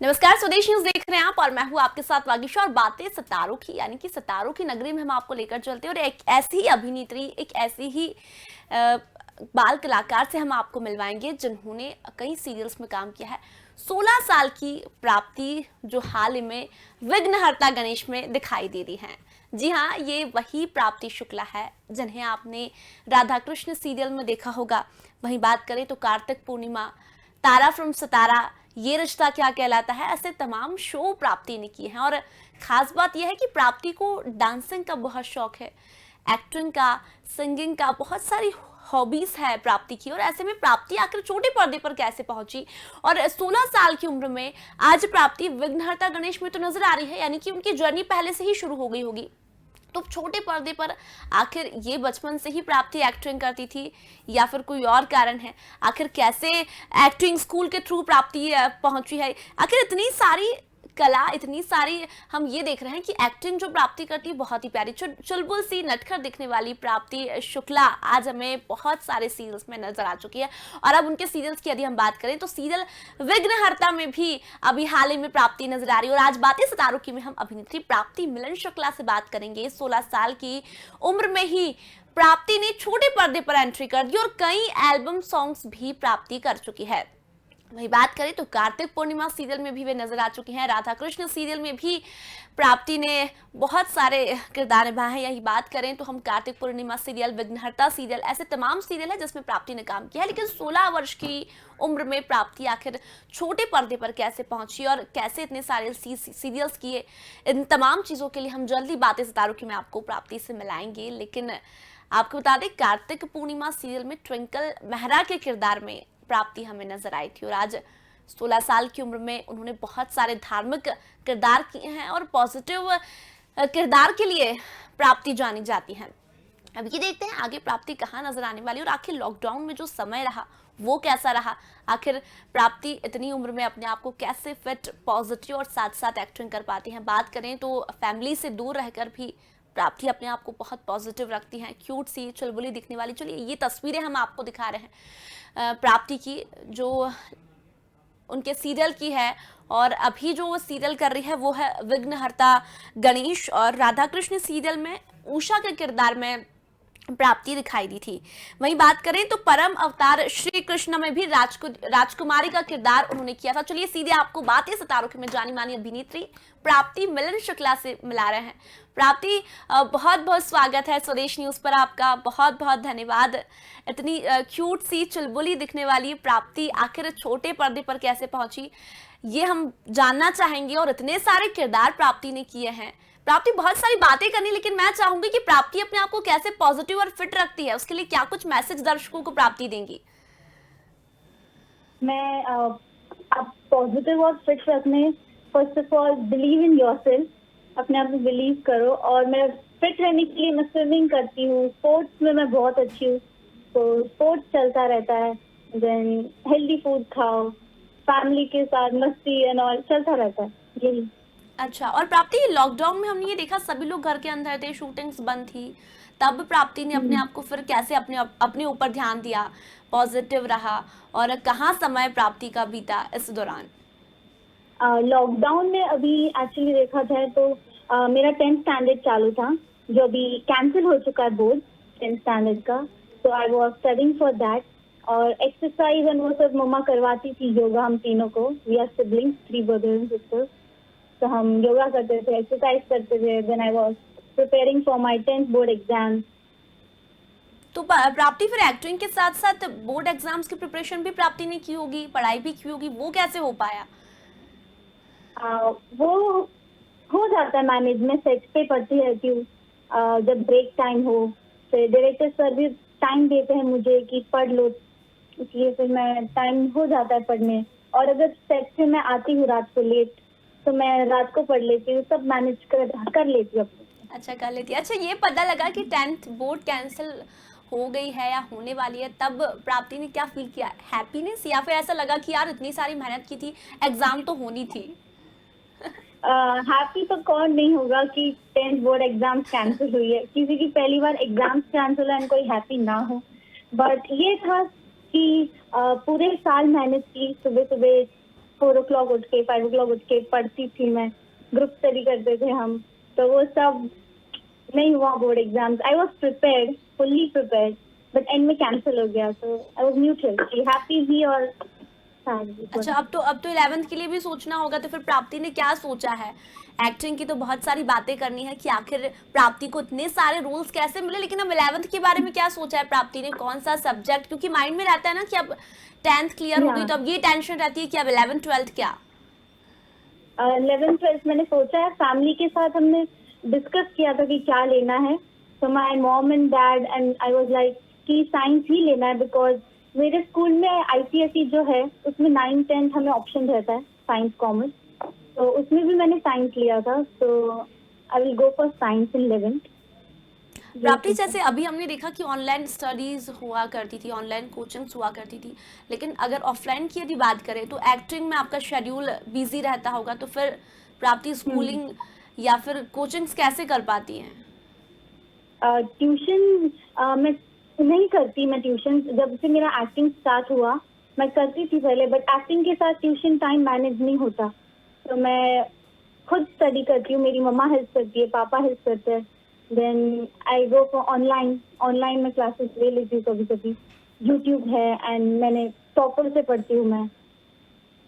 नमस्कार, स्वदेश न्यूज देख रहे हैं आप और मैं हूं आपके साथ वागीशा। और बातें सितारों की, यानी कि सितारों की नगरी में हम आपको लेकर चलते हैं और एक ऐसी ही अभिनेत्री, एक ऐसी ही बाल कलाकार से हम आपको मिलवाएंगे जिन्होंने कई सीरियल्स में काम किया है। 16 साल की प्राप्ति जो हाल ही में विघ्नहर्ता गणेश में दिखाई दे रही हैं। जी हाँ, ये वही प्राप्ति शुक्ला है जिन्हें आपने राधा कृष्ण सीरियल में देखा होगा। वहीं बात करें तो कार्तिक पूर्णिमा, तारा फ्रॉम सितारा, ये रिश्ता क्या कहलाता है, ऐसे तमाम शो प्राप्ति ने किए हैं। और खास बात यह है कि प्राप्ति को डांसिंग का बहुत शौक है, एक्टिंग का, सिंगिंग का, बहुत सारी हॉबीज है प्राप्ति की। और ऐसे में प्राप्ति आखिर छोटे पर्दे पर कैसे पहुंची, और 16 साल की उम्र में आज प्राप्ति विघ्नहर्ता गणेश में तो नजर आ रही है, यानी कि उनकी जर्नी पहले से ही शुरू हो गई होगी। तो छोटे पर्दे पर आखिर ये बचपन से ही प्राप्ति एक्टिंग करती थी या फिर कोई और कारण है? आखिर कैसे एक्टिंग स्कूल के थ्रू प्राप्ति पहुंची है? आखिर इतनी सारी कला, इतनी सारी हम ये देख रहे हैं कि एक्टिंग जो प्राप्ति करती है बहुत ही प्यारी, चुलबुल सी नटखट दिखने वाली प्राप्ति शुक्ला आज हमें बहुत सारे सीरियल्स में नजर आ चुकी है। और अब उनके सीरियल्स की यदि हम बात करें तो सीरियल विघ्नहर्ता में भी अभी हाल ही में प्राप्ति नजर आ रही है। और आज बातें सितारों की में हम अभिनेत्री प्राप्ति मिलन शुक्ला से बात करेंगे। 16 साल की उम्र में ही प्राप्ति ने छोटे पर्दे पर एंट्री कर दी और कई एल्बम सॉन्ग्स भी प्राप्ति कर चुकी है। वही बात करें तो कार्तिक पूर्णिमा सीरियल में भी वे नजर आ चुकी हैं। राधा कृष्ण सीरियल में भी प्राप्ति ने बहुत सारे किरदार निभाए हैं। यही बात करें तो हम कार्तिक पूर्णिमा सीरियल, विघ्नहर्ता सीरियल, ऐसे तमाम सीरियल है जिसमें प्राप्ति ने काम किया है। लेकिन 16 वर्ष की उम्र में प्राप्ति आखिर छोटे पर्दे पर कैसे पहुंची और कैसे इतने सारे सीरियल्स किए, इन तमाम चीजों के लिए हम जल्दी बातें सितारों की मैं आपको प्राप्ति से मिलाएंगे। लेकिन आपको बता दें, कार्तिक पूर्णिमा सीरियल में ट्विंकल मेहरा के किरदार में प्राप्ति हमें नजर आई थी। और आज 16 साल की उम्र में उन्होंने बहुत सारे धार्मिक किरदार किए हैं और पॉजिटिव किरदार के लिए प्राप्ति जानी जाती हैं। अब ये देखते हैं आगे प्राप्ति कहाँ नजर आने वाली, और आखिर लॉकडाउन में जो समय रहा वो कैसा रहा। आखिर प्राप्ति इतनी उम्र में अपने आप को कैसे फिट, पॉजिटिव और साथ साथ एक्टिंग कर पाती हैं। बात करें तो फैमिली से दूर रहकर भी प्राप्ति अपने आप को बहुत पॉजिटिव रखती हैं, क्यूट सी, चुलबुली दिखने वाली। चलिए, ये तस्वीरें हम आपको दिखा रहे हैं प्राप्ति की, जो उनके सीरियल की है। और अभी जो वो सीरियल कर रही है वो है विघ्नहर्ता गणेश। और राधा कृष्ण सीरियल में उषा के किरदार में प्राप्ति दिखाई दी थी। वहीं बात करें तो परम अवतार श्री कृष्ण में भी राजकुमारी का किरदार उन्होंने किया था। चलिए सीधे आपको बातें सितारों की में जानी मानी अभिनेत्री प्राप्ति मिलन शुक्ला से मिला रहे हैं। प्राप्ति, बहुत बहुत स्वागत है स्वदेश न्यूज पर आपका, बहुत बहुत धन्यवाद। इतनी क्यूट सी, चुलबुली दिखने वाली प्राप्ति आखिर छोटे पर्दे पर कैसे पहुंची, ये हम जानना चाहेंगे। और इतने सारे किरदार प्राप्ति ने किए हैं। प्राप्ति, बहुत सारी बातें करनी, लेकिन मैं चाहूंगी कि प्राप्ति अपने आप को कैसे पॉजिटिव और फिट रखती है, उसके लिए क्या कुछ मैसेज दर्शकों को प्राप्ति देंगी? मैं आप पॉजिटिव और फिट रखने, first of all believe in yourself, अपने आप में बिलीव करो। और मैं फिट रहने के लिए मैं स्विमिंग करती हूँ, स्पोर्ट्स में मैं बहुत अच्छी हूँ, तो स्पोर्ट्स चलता रहता है। देन हेल्दी फूड खाओ, फैमिली के साथ मस्ती एंड ऑल चलता रहता है, यही। अच्छा, और प्राप्ति, लॉकडाउन में हमने ये देखा सभी लोग घर के अंदर थे, शूटिंग्स बंद थी, तब प्राप्ति ने अपने आप को फिर कैसे अपने ऊपर ध्यान दिया, पॉजिटिव रहा, और कहाँ समय प्राप्ति का बीता इस दौरान? लॉकडाउन में अभी एक्चुअली देखा जाए तो मेरा 10th स्टैंडर्ड चालू था, जो अभी कैंसिल हो चुका है बोर्ड 10th स्टैंडर्ड का। तो I was studying for that. और एक्सरसाइज एंड वो सब मम्मा करवाती थी, योगा हम तीनों को, we are siblings, 3 brothers and sisters. तो हम योगा करते थे, एक्सरसाइज करते थे। Then I was preparing for my 10th board exam. तो प्राप्ति फिर एक्टिंग के साथ साथ बोर्ड एग्जाम्स की प्रिपरेशन भी प्राप्ति ने की होगी, पढ़ाई भी की होगी, वो कैसे हो पाया? वो हो जाता है मैनेज, में सेट पे पढ़ती रहती हूँ जब ब्रेक टाइम हो। फिर डायरेक्टर सर भी टाइम देते हैं मुझे कि पढ़ लो, इसलिए फिर मैं टाइम हो जाता है पढ़ने। और अगर सेट से मैं आती हूँ रात को लेट, तो मैं रात को पढ़ लेती हूँ, सब मैनेज कर लेती हूँ। अच्छा, कर लेती है। अच्छा, ये पता लगा कि 10th बोर्ड कैंसिल हो गई है या होने वाली है, तब प्राप्ति ने क्या फील किया? हैप्पीनेस, या फिर ऐसा लगा कि यार इतनी सारी मेहनत की थी, एग्जाम तो होनी थी? हैप्पी तो कौन नहीं होगा कि 10th बोर्ड एग्जाम कैंसिल हुई है। किसी की पहली बार एग्जाम कैंसिल है, कोई हैप्पी ना हो। बट ये था कि पूरे साल मेहनत की, सुबह सुबह 4 o'clock उठ के 5 o'clock उठ के पढ़ती थी मैं, ग्रुप स्टडी करते थे हम, तो वो सब नहीं हुआ board exams. I was prepared, fully prepared, but and में कैंसिल हो गया, तो आई वॉज न्यूट्रल, हैप्पी भी और sad भी थोड़ा। अच्छा, अब तो 11th के लिए भी सोचना होगा, तो फिर प्राप्ति ने क्या सोचा है? एक्टिंग की तो बहुत सारी बातें करनी है कि आखिर प्राप्ति को इतने सारे रोल्स कैसे मिले, लेकिन अब 11th के बारे में क्या सोचा है प्राप्ति ने? कौन सा सब्जेक्ट, क्योंकि माइंड में रहता है ना कि अब 10th क्लियर हो गई, तो अब ये टेंशन रहती है कि अब 11th 12th क्या? 11th 12th मैंने सोचा है, फैमिली के साथ हमने डिस्कस किया था कि क्या लेना है, तो my mom and dad and I was like कि साइंस ही लेना है, बिकॉज मेरे स्कूल में आईसीएसई जो है उसमें 9th 10th हमें ऑप्शन रहता है साइंस कॉमर्स, तो उसमें भी मैंने साइंस लिया था, तो I will go for science in 11th। प्राप्ति, जैसे अभी हमने देखा कि ऑनलाइन स्टडीज हुआ करती थी, ऑनलाइन कोचिंग्स हुआ करती थी, लेकिन अगर ऑफलाइन की यदि बात करें तो एक्टिंग में आपका शेड्यूल बिजी रहता होगा, तो फिर प्राप्ति स्कूलिंग या फिर कोचिंग्स कैसे कर पाती हैं? ट्यूशन मैं नहीं करती, मैं ट्यूशन जब से मेरा एक्टिंग स्टार्ट हुआ मैं करती थी पहले, बट एक्टिंग के साथ ट्यूशन टाइम मैनेज नहीं होता, तो मैं खुद स्टडी करती हूँ, मेरी मम्मा हेल्प करती है, पापा हेल्प करते हैं, then I go for online में क्लासेस ले लेती हूँ, कभी कभी यूट्यूब है एंड मैंने टॉपर से पढ़ती हूँ मैं,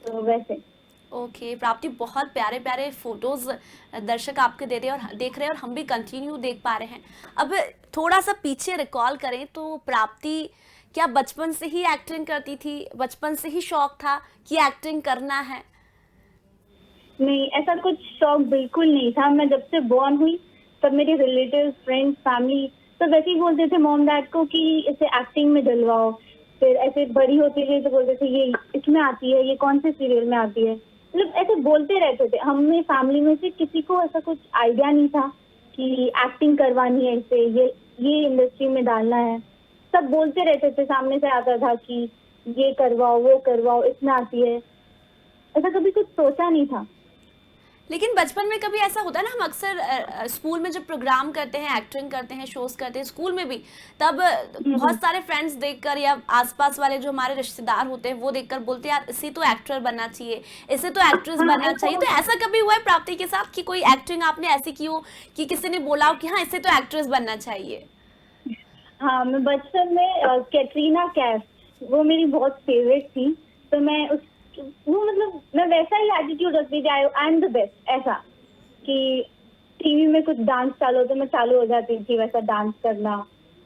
तो वैसे। ओके प्राप्ति, बहुत प्यारे प्यारे फोटोज दर्शक आपके देख रहे हैं और हम भी कंटिन्यू देख पा रहे हैं। अब थोड़ा सा पीछे रिकॉल करें तो प्राप्ति क्या बचपन से ही एक्टिंग करती थी? बचपन से ही शौक था कि एक्टिंग करना है? नहीं, ऐसा कुछ शौक बिल्कुल नहीं था। मैं जब से बॉर्न हुई तब मेरे रिलेटिव्स, फ्रेंड्स, फैमिली सब वैसे ही बोलते थे मॉम डैड को कि इसे एक्टिंग में डलवाओ। फिर ऐसे बड़ी होती गई तो बोलते थे ये इसमें आती है, ये कौन से सीरियल में आती है, मतलब ऐसे बोलते रहते थे। हमें फैमिली में से किसी को ऐसा कुछ आइडिया नहीं था कि एक्टिंग करवानी है इसे, ये इंडस्ट्री में डालना है। सब बोलते रहते थे, सामने से आता था कि ये करवाओ, वो करवाओ, इसमें आती है। ऐसा कभी कुछ सोचा नहीं था। लेकिन बचपन में कभी ऐसा होता है ना, हम अक्सर स्कूल में जब प्रोग्राम करते हैं, एक्टिंग करते हैं, शोज करते हैं स्कूल में भी, तब बहुत सारे फ्रेंड्स देखकर या आसपास वाले जो हमारे रिश्तेदार होते हैं वो देखकर बोलते हैं यार इसे तो एक्टर बनना चाहिए, इसे तो एक्ट्रेस बनना चाहिए। तो ऐसा कभी हुआ है प्राप्ति के साथ कि कोई एक्टिंग आपने ऐसी की हो कि किसी ने बोला हो कि हाँ इसे तो एक्ट्रेस बनना चाहिए? हाँ, मैं बचपन में कैटरीना कैफ, वो मेरी बहुत फेवरेट थी, तो मैं वो मतलब मैं वैसा ही एटीट्यूड रखती थी, आई एम द बेस्ट, ऐसा कि टीवी में कुछ डांस चालू तो मैं चालू हो जाती थी वैसा डांस करना,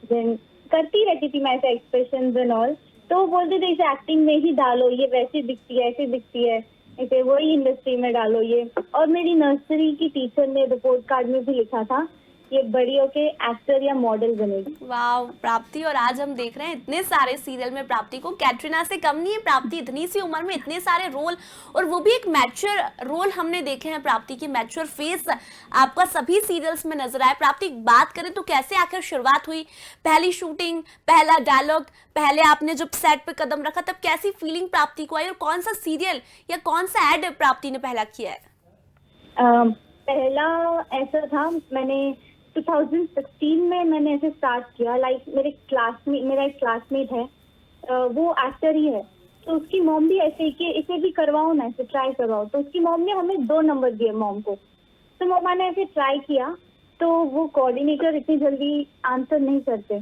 देन करती रहती थी मैं ऐसे एक्सप्रेशंस एंड ऑल। तो वो बोलते थे इसे एक्टिंग में ही डालो, ये वैसी दिखती है, ऐसी दिखती है, इसे वही इंडस्ट्री में डालो ये। और मेरी नर्सरी की टीचर ने रिपोर्ट कार्ड में भी लिखा था ये बड़ी होके एक्टर या मॉडल बनेगी। वाह प्राप्ति, और आज हम देख रहे हैं इतने सारे सीरियल में प्राप्ति को, कैटरीना से कम नहीं है प्राप्ति, इतनी सी उम्र में इतने सारे रोल, और वो भी एक मैच्योर रोल हमने देखे हैं। प्राप्ति की मैच्योर फेस आपका सभी सीरियल्स में नजर आया। प्राप्ति बात करें तो कैसे आखिर शुरुआत हुई, पहली शूटिंग, पहला डायलॉग, पहले आपने जब सेट पे कदम रखा तब कैसी फीलिंग प्राप्ति को आई, और कौन सा सीरियल या कौन सा एड प्राप्ति ने पहला किया है? पहला ऐसा था, मैंने 2016 में मैंने ऐसे स्टार्ट किया। लाइक मेरा एक क्लासमेट है, वो एक्टर ही है, तो उसकी मॉम भी ऐसे ही कि इसे भी करवाओ ना, इसे ट्राई करवाओ, तो उसकी मॉम ने हमें 2 नंबर दिए मॉम को, तो मम्मा ने ऐसे ट्राई किया। तो वो कोऑर्डिनेटर इतनी जल्दी आंसर नहीं करते,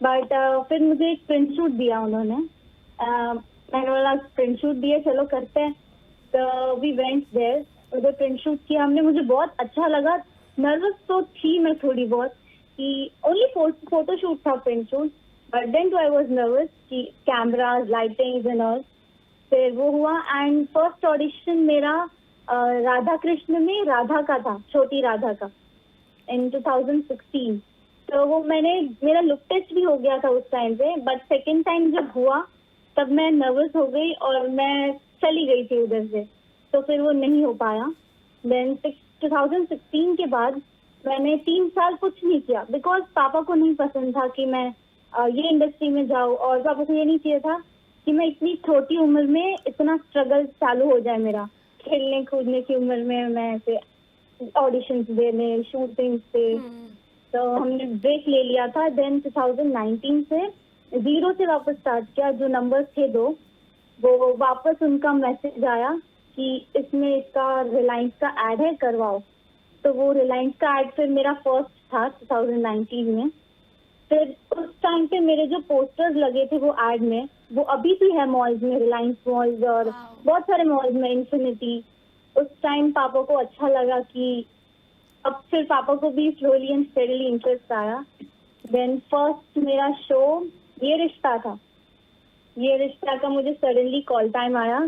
बट फिर मुझे एक प्रिंट शूट दिया उन्होंने। मैंने बोला प्रिंट शूट दिए, चलो करते हैं, तो वी वेंट देयर, उधर प्रिंट शूट किया हमने, मुझे बहुत अच्छा लगा। नर्वस तो थी मैं थोड़ी बहुत कि ओनली फोटो शूट था, print shoot, but then too I was nervous कि कैमरास, लाइटिंग एंड ऑल। फिर वो हुआ एंड फर्स्ट ऑडिशन मेरा राधा कृष्ण में राधा का था, छोटी राधा का, इन 2016। तो वो मेरा लुक टेस्ट भी हो गया था उस टाइम पे, बट सेकेंड टाइम जब हुआ तब मैं नर्वस हो गई और मैं चली गई थी उधर से, तो फिर वो नहीं हो पाया। देन 2016 के बाद मैंने 3 साल कुछ नहीं किया, बिकॉज पापा को नहीं पसंद था कि मैं ये इंडस्ट्री में जाऊँ, और पापा को ये नहीं चाहिए था कि मैं इतनी छोटी उम्र में इतना स्ट्रगल चालू हो जाए मेरा, खेलने कूदने की उम्र में मैं ऐसे ऑडिशंस देने, शूटिंग से। तो हमने ब्रेक ले लिया था। देन 2019 से 0 से वापस स्टार्ट किया। जो नंबर्स थे 2, वो वापस उनका मैसेज आया कि इसमें इसका रिलायंस का एड है, करवाओ। तो वो रिलायंस का एड फिर मेरा फर्स्ट था 2019 में। फिर उस टाइम पे मेरे जो पोस्टर्स लगे थे वो एड में, वो अभी भी है मॉल्स में, रिलायंस मॉल्स और वाओ। बहुत सारे मॉल्स में, इन्फिनिटी। उस टाइम पापा को अच्छा लगा कि अब फिर पापा को भी स्लोली एंड स्टेडीली इंटरेस्ट आया। देन फर्स्ट मेरा शो ये रिश्ता था। ये रिश्ता का मुझे सडनली कॉल टाइम आया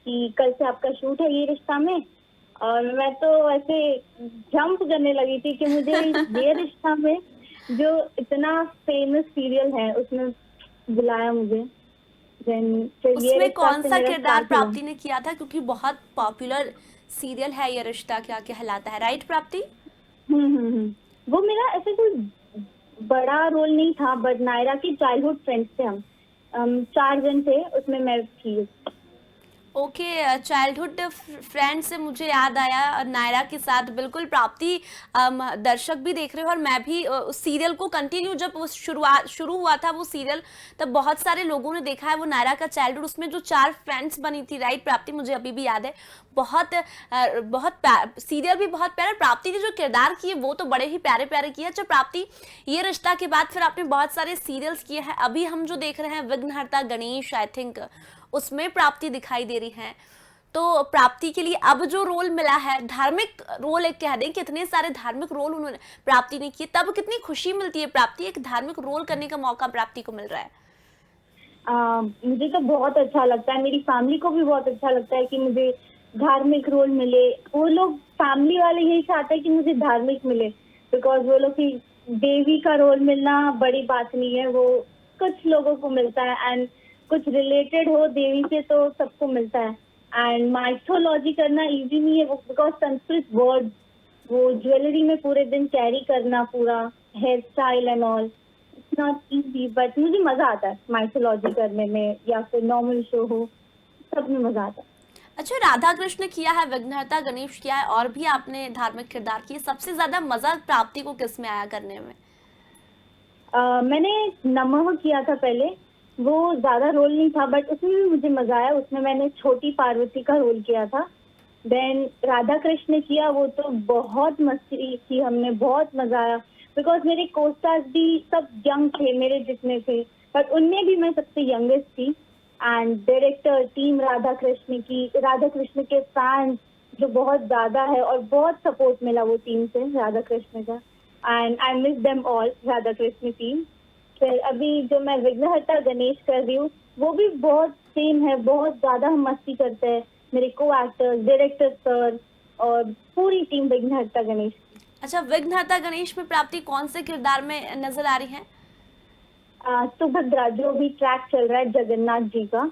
कि कल से आपका शूट है ये रिश्ता में। और मैं तो ऐसे जंप करने लगी थी कि मुझे ये रिश्ता में, जो इतना फेमस सीरियल है, उसमें बुलाया मुझे। देन फिर ये उसमें रिश्ता कौन से सा मेरा किरदार स्टार्ट हुआ। प्राप्ति ने किया था, क्योंकि बहुत पॉपुलर सीरियल है ये रिश्ता क्या कहलाता है, राइट प्राप्ति? वो मेरा ऐसे कोई बड़ा रोल नहीं था, बट नायरा के चाइल्डहुड फ्रेंड्स थे हम 4 जन थे, उसमें मैं थी। ओके, चाइल्डहुड फ्रेंड से मुझे याद आया नायरा के साथ बिल्कुल प्राप्ति, दर्शक भी देख रहे हो और मैं भी उस सीरियल को कंटिन्यू, जब वो शुरू हुआ था वो सीरियल, तब बहुत सारे लोगों ने देखा है वो नायरा का चाइल्डहुड। उसमें जो 4 फ्रेंड्स बनी थी, राइट प्राप्ति, मुझे अभी भी याद है। बहुत सीरियल भी बहुत प्यारा, प्राप्ति ने जो किरदार किए वो तो बड़े ही प्यारे प्यारे किए। अच्छा प्राप्ति, ये रिश्ता के बाद फिर आपने बहुत सारे सीरियल्स किए हैं, अभी हम जो देख रहे हैं विघ्नहर्ता गणेश, आई थिंक उसमें प्राप्ति दिखाई दे रही है। तो प्राप्ति के लिए अब जो रोल मिला है, धार्मिक रोल, एक कह दें कि इतने सारे धार्मिक रोल उन्होंने प्राप्ति ने किए, तब कितनी खुशी मिलती है प्राप्ति, एक धार्मिक रोल करने का मौका प्राप्ति को मिल रहा है। मुझे तो बहुत अच्छा लगता है, मेरी फैमिली को भी बहुत अच्छा लगता है कि मुझे धार्मिक रोल मिले। वो लोग फैमिली वाले यही चाहते हैं कि मुझे धार्मिक मिले, बिकॉज वो लोग की देवी का रोल मिलना बड़ी बात नहीं है, वो कुछ लोगों को मिलता है, एंड कुछ रिलेटेड हो देवी से तो सबको मिलता है। एंड माइथोलॉजी करना इजी नहीं है, बिकॉज संस्कृत वर्ड, वो ज्वेलरी में पूरे दिन कैरी करना, पूरा hair style and all, it's not easy, but मुझे मजा आता है माइथोलॉजी करने में, या फिर नॉर्मल शो हो, सब में मजा आता है। अच्छा, राधा कृष्ण किया है, विघ्नहर्ता गणेश किया है, और भी आपने धार्मिक किरदार किए, सबसे ज्यादा मजा प्राप्ति को किस में आया करने में? मैंने नमः किया था पहले, वो ज्यादा रोल नहीं था, बट उसमें भी मुझे मजा आया। उसमें मैंने छोटी पार्वती का रोल किया था। देन राधा कृष्ण किया, वो तो बहुत मस्ती की हमने, बहुत मजा आया, बिकॉज मेरे कोस्टार्स भी सब यंग थे, मेरे जितने थे, बट उनमें भी मैं सबसे यंगेस्ट थी। And director team Radha Krishna के फैंस जो बहुत ज्यादा है, और बहुत सपोर्ट मिला वो टीम से, राधा कृष्ण का, and I miss them all, Radha Krishna team. फिर अभी जो मैं विघ्नहर्ता गणेश कर रही हूँ, वो भी बहुत सेम है, बहुत ज्यादा हम मस्ती करते हैं, मेरे को एक्टर्स, डायरेक्टर सर और पूरी टीम विघ्नहर्ता गणेश। अच्छा, विघ्नहर्ता गणेश में प्राप्ति कौन से किरदार में नजर आ रही है? सुभद्रा, जो भी ट्रैक चल रहा है जगन्नाथ जी का,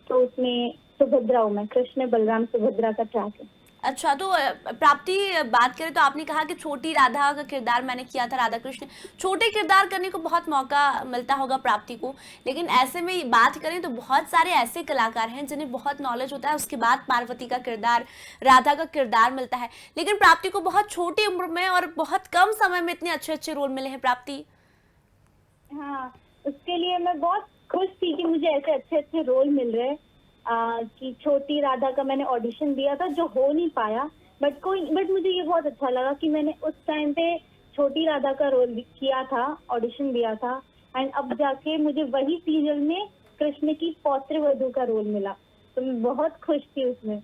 तो उसमें सुभद्रा हूँ मैं, कृष्ण बलराम सुभद्रा का ट्रैक है। अच्छा, तो प्राप्ति बात करें तो आपने कहा कि छोटी राधा का किरदार मैंने किया था, राधा कृष्ण, छोटे किरदार करने को बहुत मौका मिलता होगा प्राप्ति को, लेकिन ऐसे में बात करें तो बहुत सारे ऐसे कलाकार हैं जिन्हें बहुत नॉलेज होता है, उसके बाद पार्वती का किरदार, राधा का किरदार मिलता है, लेकिन प्राप्ति को बहुत छोटी उम्र में और बहुत कम समय में इतने अच्छे अच्छे रोल मिले हैं प्राप्ति। हाँ, उसके लिए मैं बहुत खुश थी कि मुझे ऐसे अच्छे अच्छे रोल मिल रहे हैं। कि छोटी राधा का मैंने ऑडिशन दिया था, जो हो नहीं पाया, बट मुझे ये बहुत अच्छा लगा कि मैंने उस टाइम पे छोटी राधा का रोल किया था, ऑडिशन दिया था, एंड अब जाके मुझे वही सीरियल में कृष्ण की पौत्र वधू का रोल मिला, तो मैं बहुत खुश थी उसमें।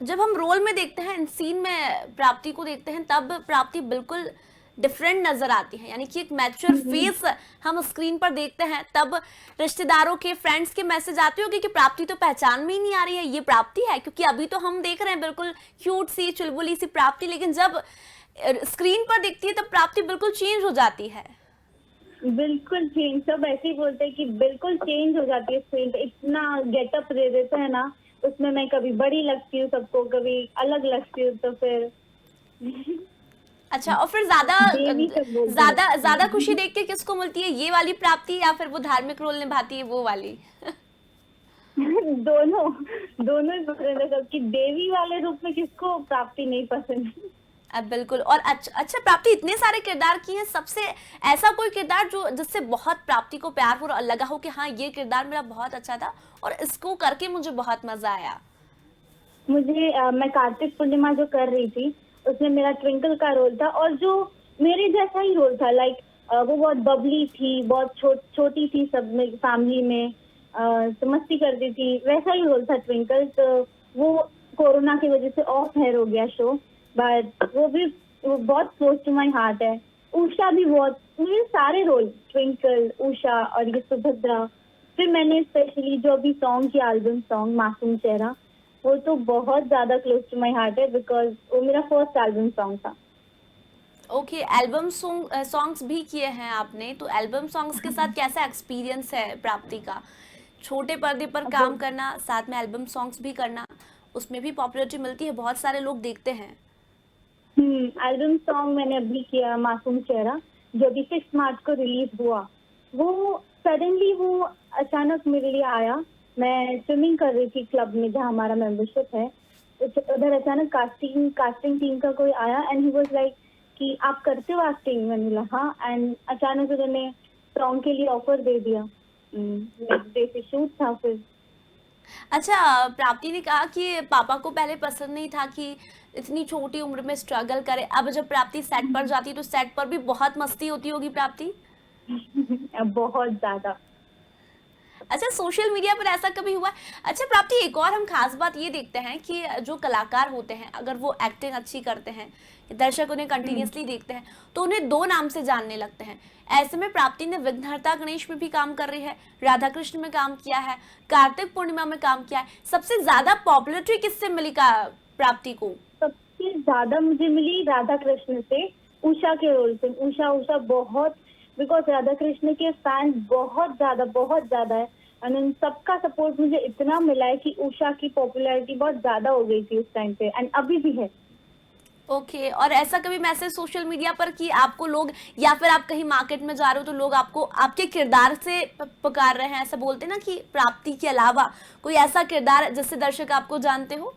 जब हम रोल में देखते हैं, सीन में प्राप्ति को देखते हैं, तब प्राप्ति बिल्कुल डिफरेंट नजर आती है, यानी कि एक मैच्योर फेस हम स्क्रीन पर देखते हैं, तब रिश्तेदारों के, फ्रेंड्स के मैसेज आते होंगे कि प्राप्ति तो पहचान में ही नहीं आ रही है, ये प्राप्ति है, क्योंकि अभी तो हम देख रहे हैं बिल्कुल क्यूट सी चुलबुली सी प्राप्ति, लेकिन जब स्क्रीन पर दिखती है तब प्राप्ति बिल्कुल चेंज हो जाती है। बिल्कुल चेंज, सब ऐसे ही बोलते हैं कि बिल्कुल चेंज हो जाती है स्क्रीन पे, इतना गेटअप दे देते हैं ना, उसमें मैं कभी बड़ी लगती हूँ सबको, कभी अलग लगती हूँ, तो फिर अच्छा, और फिर ज्यादा देवी सब बोलते हैं। ज्यादा ज्यादा खुशी देख के किसको मिलती है, ये वाली प्राप्ति या फिर वो धार्मिक रोल निभाती है वो वाली? दोनों दोनों ही पसंद है सबकी, देवी वाले रूप में किसको प्राप्ति नहीं पसंद। अब बिल्कुल, और अच्छा प्राप्ति इतने सारे किरदार किए हैं, सबसे ऐसा कोई किरदार जो जिससे बहुत प्राप्ति को प्यार हो लगा हो कि हाँ ये किरदार मेरा बहुत अच्छा था और इसको करके मुझे बहुत मजा आया? मैं कार्तिक पूर्णिमा जो कर रही थी उसमें मेरा ट्विंकल का रोल था, और जो मेरे जैसा ही रोल था, लाइक वो बहुत बबली थी, बहुत छोटी थी सब में फैमिली में, तो मस्ती करती थी, वैसा ही रोल था ट्विंकल। तो वो कोरोना की वजह से ऑफ एयर हो गया शो, बट वो बहुत क्लोज टू माई हार्ट है। उषा भी बहुत, मेरे सारे रोल, ट्विंकल, उषा और ये सुभद्रा, फिर मैंने स्पेशली जो अभी सॉन्ग की एल्बम सॉन्ग मासूम चेहरा, वो तो बहुत ज्यादा क्लोज टू माई हार्ट है, बिकॉज वो मेरा फर्स्ट एल्बम सॉन्ग था। ओके, एल्बम सॉन्ग्स भी किए हैं आपने, तो एल्बम सॉन्ग्स के साथ कैसा एक्सपीरियंस है प्राप्ति का? छोटे पर्दे पर काम करना, साथ में एल्बम सॉन्ग्स भी करना, उसमें भी पॉपुलैरिटी मिलती है, बहुत सारे लोग देखते हैं। एल्बम सॉन्ग मैंने अभी किया मासूम चेहरा, जो अभी 6 मार्च को रिलीज हुआ। वो सडनली वो अचानक मेरे लिए आया। मैं स्विमिंग कर रही थी क्लब में जहाँ हमारा मेंबरशिप है, उधर अचानक कास्टिंग टीम का कोई आया एंड ही वाज लाइक कि आप करते हो एक्टिंग? मैंने बोला हाँ, एंड अचानक उन्होंने सॉन्ग के लिए ऑफर दे दिया। नेक्स्ट डे से शूट था फिर। अच्छा, प्राप्ति ने कहा कि पापा को पहले पसंद नहीं था कि इतनी छोटी उम्र में स्ट्रगल करे। अब जब प्राप्ति सेट पर जाती है तो सेट पर भी बहुत मस्ती होती होगी प्राप्ति? बहुत ज्यादा। अच्छा, सोशल मीडिया पर ऐसा कभी हुआ है? अच्छा प्राप्ति, एक और हम खास बात ये देखते हैं कि जो कलाकार होते हैं, अगर वो एक्टिंग अच्छी करते हैं, दर्शक उन्हें कंटिन्यूसली देखते हैं, तो उन्हें दो नाम से जानने लगते हैं। ऐसे में प्राप्ति ने विघ्नहर्ता गणेश में भी काम कर रही है, राधा कृष्ण में काम किया है, कार्तिक पूर्णिमा में काम किया है। सबसे ज्यादा पॉपुलैरिटी किससे मिली का प्राप्ति को? सबसे ज्यादा मुझे मिली राधा कृष्ण से, उषा के रोल से। उषा बहुत, बिकॉज राधा कृष्ण के फैन बहुत ज्यादा है, और उन सबका सपोर्ट मुझे इतना मिला है कि उषा की पॉपुलैरिटी बहुत ज्यादा हो गई थी उस टाइम पे, एंड अभी भी है। ओके, और ऐसा कभी मैसेज सोशल मीडिया पर कि आपको लोग, या फिर आप कहीं मार्केट में जा रहे हो तो लोग आपको आपके किरदार से पुकार रहे हैं, ऐसा बोलते ना कि प्राप्ति के अलावा कोई ऐसा किरदार जिससे दर्शक आपको जानते हो?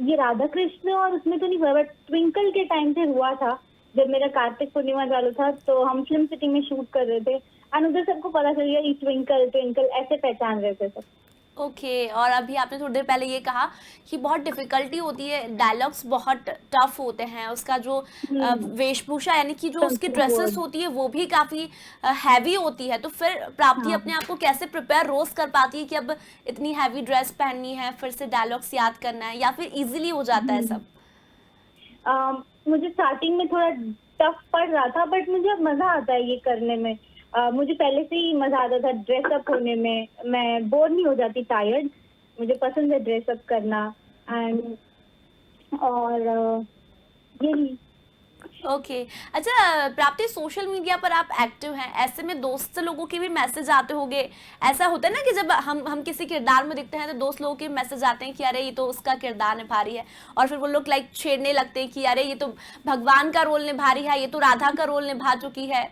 ये राधा कृष्ण और उसमें तो नहीं हुआ, बट ट्विंकल के टाइम से हुआ था। जब मेरा कार्तिक पूर्णिमा चालू था तो हम फिल्म सिटी में शूट कर रहे थे, एंड उधर सबको पता चल गया, ये ट्विंकल ट्विंकल ऐसे पहचान रहे थे सब। ओके, और अभी आपने थोड़ी देर पहले ये कहा कि बहुत डिफिकल्टी होती है, डायलॉग्स बहुत टफ होते हैं, उसका जो वेशभूषा यानी कि जो उसकी ड्रेसेस होती है वो भी काफी हैवी होती है। तो फिर प्राप्ति हाँ। अपने आप को कैसे प्रिपेयर रोज कर पाती है कि अब इतनी हैवी ड्रेस पहननी है, फिर से डायलॉग्स याद करना है, या फिर इजीली हो जाता है सब? मुझे स्टार्टिंग में थोड़ा टफ पड़ रहा था, बट मुझे अब मजा आता है ये करने में। मुझे पहले से ही मजा आता था ड्रेसअप होने में, मैं बोर नहीं हो जाती टायर्ड। मुझे पसंद है ड्रेसअप करना, एंड और यही। ओके, अच्छा प्राप्ति, सोशल मीडिया पर आप एक्टिव हैं, ऐसे में दोस्त लोगों के भी मैसेज आते होंगे। ऐसा होता है ना कि जब हम किसी किरदार में दिखते हैं तो दोस्त लोगों के मैसेज आते हैं कि अरे ये तो उसका किरदार निभा रही है, और फिर वो लोग लाइक छेड़ने लगते हैं कि अरे ये तो भगवान का रोल निभा रही है, ये तो राधा का रोल निभा चुकी है।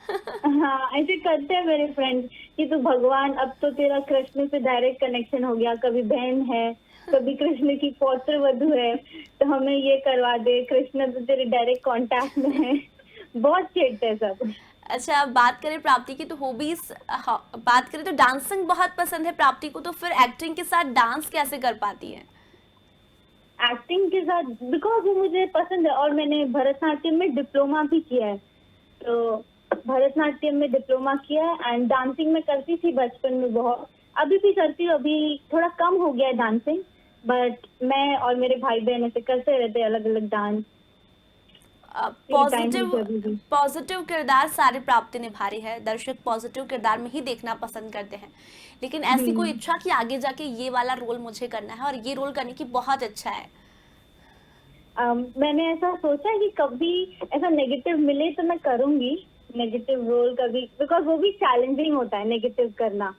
हाँ, ऐसे करते हैं मेरे फ्रेंड कि तू भगवान, अब तो तेरा कृष्ण से डायरेक्ट कनेक्शन हो गया, कभी बहन है, कभी कृष्ण की पौत्र वधू है, तो हमें ये करवा दे, कृष्ण तो तेरे डायरेक्ट कांटेक्ट में है। बहुत छेड़ते हैं सब। अच्छा, अब बात करें प्राप्ति की तो हॉबीज, बात करें तो डांसिंग बहुत पसंद है प्राप्ति को, तो फिर एक्टिंग के साथ डांस कैसे कर पाती है? एक्टिंग के साथ बिकॉज वो मुझे पसंद है, और मैंने भरतनाट्यम में डिप्लोमा भी किया है, तो भरतनाट्यम में डिप्लोमा किया है। एंड डांसिंग में करती थी बचपन में बहुत, अभी भी करती हूँ, अभी थोड़ा कम हो गया है डांसिंग, बट मैं और मेरे भाई बहन ऐसे करते रहते हैं अलग अलग डांस। पॉजिटिव किरदार सारे प्राप्ति निभा रही है, दर्शक पॉजिटिव किरदार में ही देखना पसंद करते हैं, लेकिन ऐसी कोई इच्छा कि आगे जाके ये वाला रोल मुझे करना है और ये रोल करने की बहुत अच्छा है? मैंने ऐसा सोचा है कि कभी ऐसा नेगेटिव मिले तो मैं करूंगी नेगेटिव रोल कभी, बिकॉज वो भी चैलेंजिंग होता है नेगेटिव करना,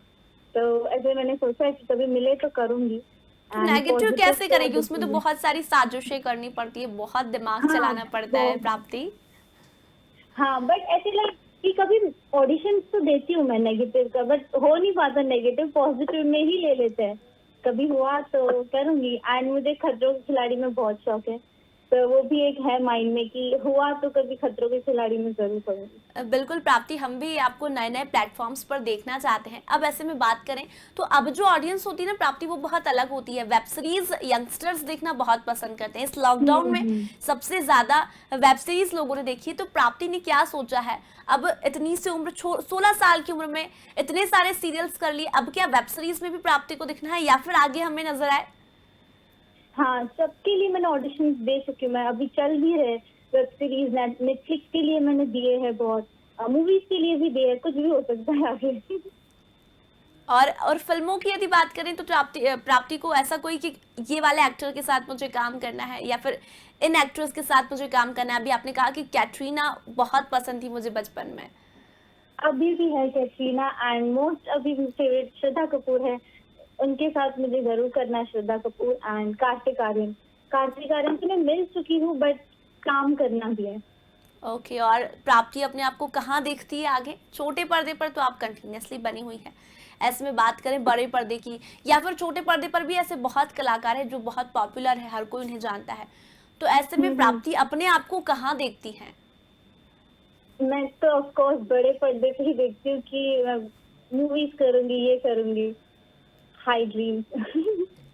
तो ऐसे मैंने सोचा है कि कभी मिले तो करूंगी। नेगेटिव कैसे करेगी? उसमें तो बहुत सारी साजिशें करनी पड़ती है, बहुत दिमाग चलाना पड़ता है प्राप्ति। हाँ, बट ऐसे लाइक कि कभी ऑडिशन तो देती हूँ मैं नेगेटिव का, बट हो नहीं पाता नेगेटिव, पॉजिटिव में ही ले लेते हैं। कभी हुआ तो करूंगी, एंड मुझे खतरों के खिलाड़ी में बहुत शौक है, तो वो भी एक है माइंड में कि हुआ तो कभी खतरों के खिलाड़ी में जरूर करूंगी। बिल्कुल प्राप्ति, हम भी आपको नए नए प्लेटफॉर्म्स पर देखना चाहते हैं। अब ऐसे में बात करें तो अब जो ऑडियंस होती है ना प्राप्ति, वो बहुत अलग होती है। वेब सीरीज यंगस्टर्स देखना बहुत पसंद करते हैं। इस लॉकडाउन में हम्म। सबसे ज्यादा वेब सीरीज लोगों ने देखी है। तो प्राप्ति ने क्या सोचा है, अब इतनी सी उम्र, 16 साल की उम्र में इतने सारे सीरियल्स कर लिए, अब क्या वेब सीरीज में भी प्राप्ति को दिखना है या फिर आगे हमें नजर आए? हाँ, सबके लिए मैंने ऑडिशन दे चुकी हूँ। मैं अभी चल भी रहे वेब सीरीज, नेटफ्लिक्स के लिए मैंने दिए हैं, बहुत मूवीज के लिए भी दिए हैं, कुछ भी हो सकता है आगे। और फिल्मों की यदि बात करें तो प्राप्ति को ऐसा कोई कि ये वाले एक्टर के साथ मुझे काम करना है या फिर इन एक्ट्रेस के साथ मुझे काम करना है? अभी आपने कहा कि कैटरीना बहुत पसंद थी मुझे बचपन में। अभी भी है कैटरीना, एंड मोस्ट अभी फेवरेट श्रद्धा कपूर है। उनके साथ मुझे जरूर करना है, श्रद्धा कपूर एंड कार्तिक आर्यन। कार्तिक आर्यन से मैं मिल चुकी हूँ, बट काम करना भी है। ओके, और प्राप्ति अपने आप को कहाँ देखती है आगे? छोटे पर्दे पर तो आप कंटिन्यूअसली बनी हुई है, ऐसे में बात करें बड़े पर्दे की या फिर छोटे पर्दे पर भी ऐसे बहुत कलाकार हैं जो बहुत पॉपुलर है, हर कोई उन्हें जानता है। तो ऐसे में हम्म। प्राप्ति अपने आप को कहाँ देखती है? मैं तो ऑफ कोर्स बड़े पर्दे पे ही देखती हूँ कि मैं मूवीज करूंगी, ये करूंगी, हाई ड्रीम्स।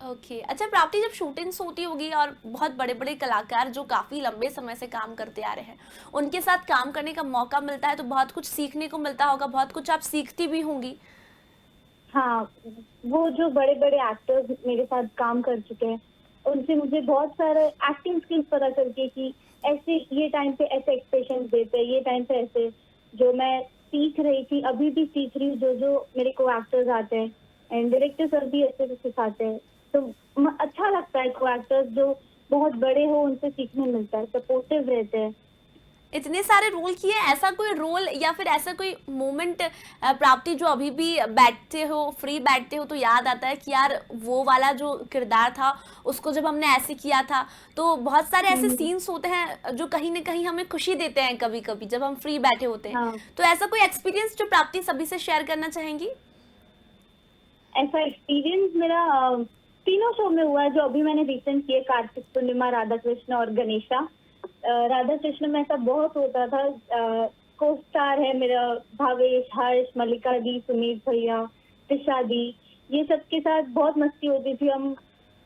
ओके, अच्छा प्राप्ति, जब शूटिंग्स होती होगी और बहुत बड़े बड़े कलाकार जो काफी लंबे समय से काम करते आ रहे हैं, उनके साथ काम करने का मौका मिलता है तो बहुत कुछ सीखने को मिलता होगा, बहुत कुछ आप सीखती भी होंगी। हाँ, वो जो बड़े बड़े एक्टर्स मेरे साथ काम कर चुके हैं, उनसे मुझे बहुत सारे एक्टिंग स्किल्स पता चलती है कि ऐसे ये टाइम पे ऐसे एक्सप्रेशन देते हैं, ये टाइम पे ऐसे। जो मैं सीख रही थी, अभी भी सीख रही हूँ, जो जो मेरे को एक्टर्स आते हैं एंड डायरेक्टर सर भी अच्छे से सिखाते हैं। तो अच्छा लगता है को एक्टर्स जो बहुत बड़े हो उनसे सीखने मिलता है, सपोर्टिव रहते हैं। इतने सारे रोल किए, ऐसा कोई रोल या फिर ऐसा कोई मोमेंट प्राप्ति जो अभी भी बैठते हो, फ्री बैठते हो तो याद आता है कि यार वो वाला जो किरदार था उसको जब हमने ऐसे किया था? तो बहुत सारे ऐसे हम्म। सीन्स होते हैं जो कहीं ना कहीं हमें खुशी देते हैं कभी कभी जब हम फ्री बैठे होते हैं। हाँ, तो ऐसा कोई एक्सपीरियंस जो प्राप्ति सभी से शेयर करना चाहेंगी? ऐसा एक्सपीरियंस मेरा तीनों शो में हुआ है जो अभी मैंने रिसेंट किए, कार्तिक पूर्णिमा, राधा कृष्ण और गणेशा। राधा कृष्ण में ऐसा बहुत होता था। को स्टार है मेरा भावेश, हर्ष, मल्लिका दी, सुमीत भैया, त्रिशा दी, ये सब के साथ बहुत मस्ती होती थी। हम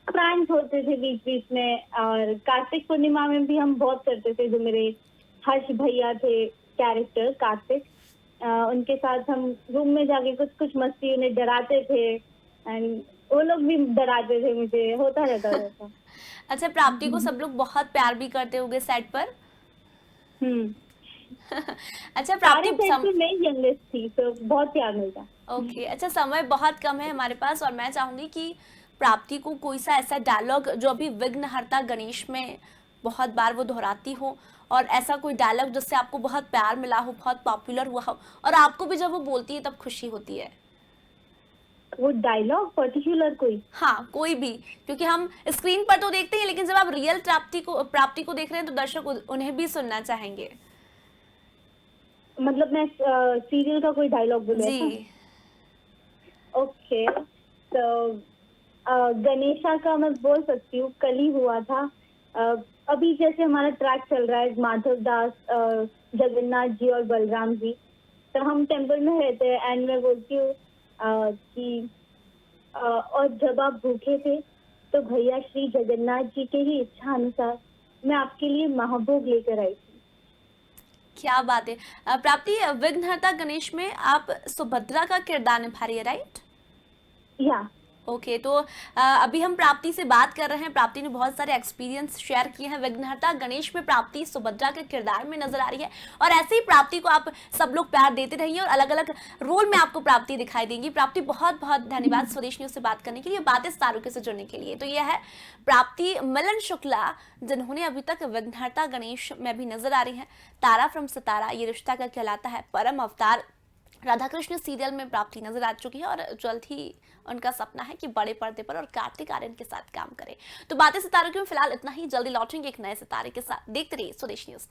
प्रैंक्स होते थे बीच बीच में, और कार्तिक पूर्णिमा में भी हम बहुत करते थे। जो मेरे हर्ष भैया थे कैरेक्टर कार्तिक, उनके साथ हम रूम में जाके कुछ कुछ मस्ती, उन्हें डराते थे एंड वो लोग भी डराते थे मुझे, होता रहता था। अच्छा, प्राप्ति को सब लोग बहुत प्यार भी करते होंगे सेट पर। हम्म। अच्छा सारे प्राप्ति, सेट में मैं यंगेस्ट थी, तो बहुत प्यार मिलता। ओके, अच्छा समय बहुत कम है हमारे पास और मैं चाहूंगी कि प्राप्ति को कोई सा ऐसा डायलॉग जो अभी विघ्नहर्ता गणेश में बहुत बार वो दोहराती हो, और ऐसा कोई डायलॉग जिससे आपको बहुत प्यार मिला हो, बहुत पॉपुलर हुआ हो और आपको भी जब वो बोलती है तब खुशी होती है। वो डायलॉग पर्टिकुलर कोई? हाँ, कोई भी, क्योंकि हम स्क्रीन पर तो देखते हैं लेकिन जब आप रियल प्राप्ति को देख रहे हैं तो दर्शक उन्हें भी सुनना चाहेंगे। मतलब मैं सीरियल का कोई डायलॉग बोले जी। था? ओके, तो गणेशा का मैं बोल सकती हूँ, कल ही हुआ था। अभी जैसे हमारा ट्रैक चल रहा है माधव दास, जगन्नाथ जी और बलराम जी, तो हम टेम्पल में रहते हैं एंड मैं बोलती हूँ कि और जब आप भूखे थे तो भैया श्री जगन्नाथ जी के ही इच्छा अनुसार मैं आपके लिए महाभोग लेकर आई थी। क्या बात है। प्राप्ति, विघ्नहर्ता गणेश में आप सुभद्रा का किरदार निभा रही है, राइट? या ओके, तो अभी हम प्राप्ति से बात कर रहे हैं। प्राप्ति ने बहुत सारे एक्सपीरियंस शेयर किए हैं। विघ्नहर्ता गणेश में प्राप्ति सुभद्रा के किरदार में नजर आ रही है और ऐसे ही प्राप्ति को आप सब लोग प्यार देते रहिए और अलग अलग रोल में आपको प्राप्ति दिखाई देंगी। प्राप्ति, बहुत बहुत धन्यवाद स्वदेश न्यूज से बात करने के लिए, बातें तारुके से जुड़ने के लिए। तो यह है प्राप्ति मिलन शुक्ला, जिन्होंने अभी तक विघ्नहर्ता गणेश में भी नजर आ रही है। तारा फ्रॉम सितारा, ये रिश्ता का कहलाता है, परम अवतार, राधा कृष्ण सीरियल में प्राप्ति नजर आ चुकी है और जल्द ही उनका सपना है कि बड़े पर्दे पर और कार्तिक आर्यन के साथ काम करें। तो बातें सितारों में फिलहाल इतना ही, जल्दी लौटेंगे एक नए सितारे के साथ। देखते रहिए स्वदेश न्यूज।